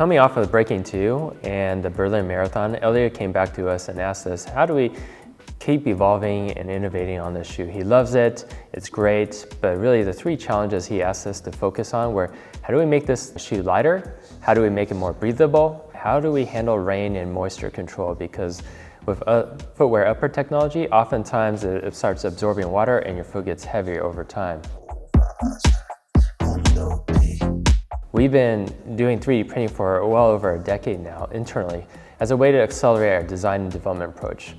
coming off of Breaking 2 and the Berlin Marathon, Eliud came back to us and asked us, how do we keep evolving and innovating on this shoe? He loves it, it's great, but really the 3 challenges he asked us to focus on were, how do we make this shoe lighter? How do we make it more breathable? How do we handle rain and moisture control? Because with footwear upper technology, oftentimes it starts absorbing water and your foot gets heavier over time. We've been doing 3D printing for well over a decade now internally as a way to accelerate our design and development approach.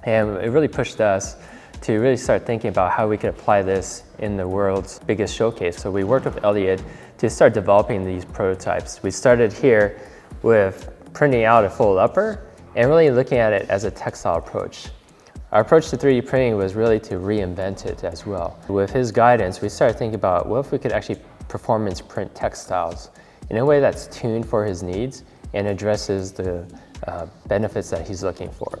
And it really pushed us to really start thinking about how we could apply this in the world's biggest showcase. So we worked with Eliud to start developing these prototypes. We started here with printing out a full upper and really looking at it as a textile approach. Our approach to 3D printing was really to reinvent it as well. With his guidance, we started thinking about what if we could actually performance print textiles in a way that's tuned for his needs and addresses the benefits that he's looking for.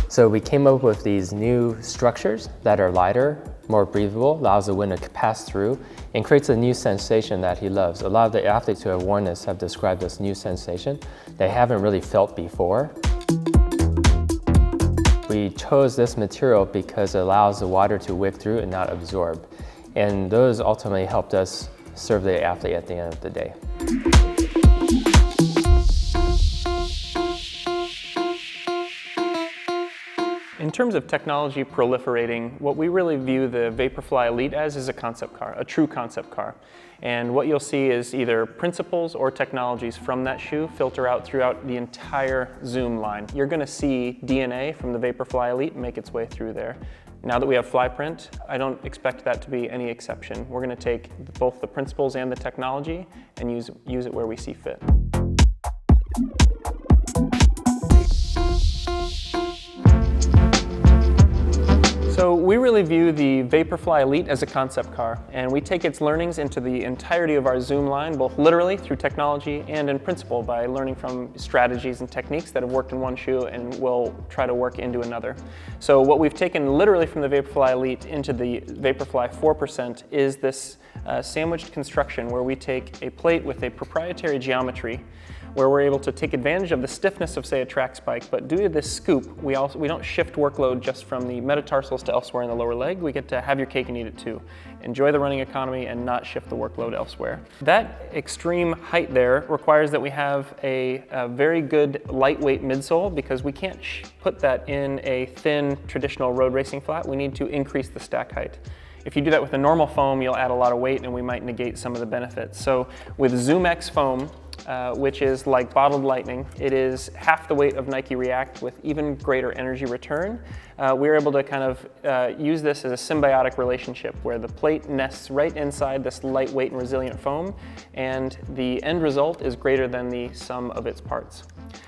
So we came up with these new structures that are lighter, more breathable, allows the wind to pass through, and creates a new sensation that he loves. A lot of the athletes who have worn this have described this new sensation they haven't really felt before. We chose this material because it allows the water to wick through and not absorb. And those ultimately helped us serve the athlete at the end of the day. In terms of technology proliferating, what we really view the VaporFly Elite as is a concept car, a true concept car. And what you'll see is either principles or technologies from that shoe filter out throughout the entire Zoom line. You're going to see DNA from the VaporFly Elite make its way through there. Now that we have Flyprint, I don't expect that to be any exception. We're going to take both the principles and the technology and use it where we see fit. So we really view the VaporFly Elite as a concept car, and we take its learnings into the entirety of our Zoom line, both literally through technology and in principle by learning from strategies and techniques that have worked in one shoe and will try to work into another. So what we've taken literally from the VaporFly Elite into the VaporFly 4% is this sandwiched construction where we take a plate with a proprietary geometry where we're able to take advantage of the stiffness of, say, a track spike, but due to this scoop, we don't shift workload just from the metatarsals to elsewhere in the lower leg. We get to have your cake and eat it too. Enjoy the running economy and not shift the workload elsewhere. That extreme height there requires that we have a very good lightweight midsole because we can't put that in a thin traditional road racing flat. We need to increase the stack height. If you do that with a normal foam, you'll add a lot of weight and we might negate some of the benefits. So with ZoomX foam, which is like bottled lightning, it is half the weight of Nike React with even greater energy return. We're able to kind of use this as a symbiotic relationship where the plate nests right inside this lightweight and resilient foam, and the end result is greater than the sum of its parts.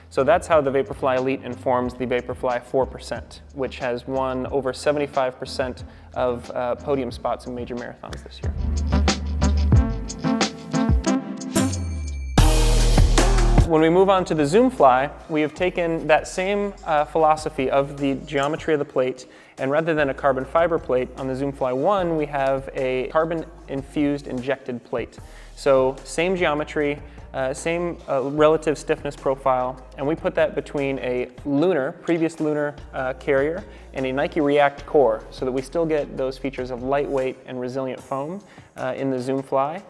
So that's how the VaporFly Elite informs the VaporFly 4%, which has won over 75% of podium spots in major marathons this year. When we move on to the ZoomFly, we have taken that same philosophy of the geometry of the plate, and rather than a carbon fiber plate, on the ZoomFly 1, we have a carbon-infused injected plate. So same geometry, same relative stiffness profile, and we put that between a previous lunar carrier and a Nike React core so that we still get those features of lightweight and resilient foam in the ZoomFly.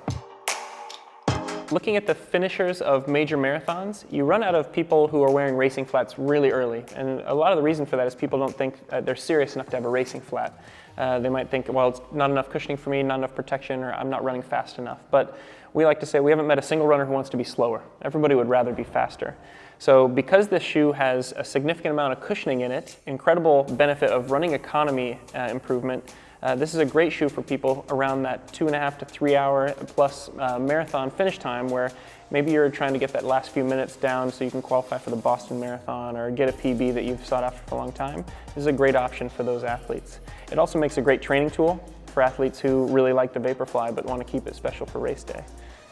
Looking at the finishers of major marathons, you run out of people who are wearing racing flats really early. And a lot of the reason for that is people don't think they're serious enough to have a racing flat. They might think, well, it's not enough cushioning for me, not enough protection, or I'm not running fast enough. But we like to say we haven't met a single runner who wants to be slower. Everybody would rather be faster. So because this shoe has a significant amount of cushioning in it, incredible benefit of running economy improvement, this is a great shoe for people around that 2.5 to 3 hour plus marathon finish time where maybe you're trying to get that last few minutes down so you can qualify for the Boston Marathon or get a PB that you've sought after for a long time. This is a great option for those athletes. It also makes a great training tool for athletes who really like the VaporFly but want to keep it special for race day.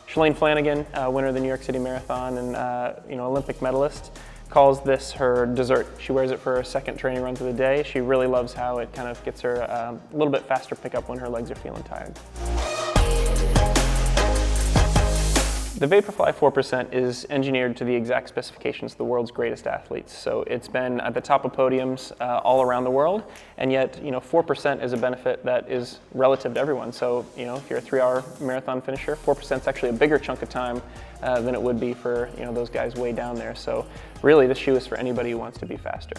Shalane Flanagan, winner of the New York City Marathon and Olympic medalist, calls this her dessert. She wears it for her second training runs of the day. She really loves how it kind of gets her a little bit faster pickup when her legs are feeling tired. The VaporFly 4% is engineered to the exact specifications of the world's greatest athletes. So it's been at the top of podiums all around the world, and yet 4% is a benefit that is relative to everyone. So if you're a 3-hour marathon finisher, 4% is actually a bigger chunk of time than it would be for those guys way down there. So really, the shoe is for anybody who wants to be faster.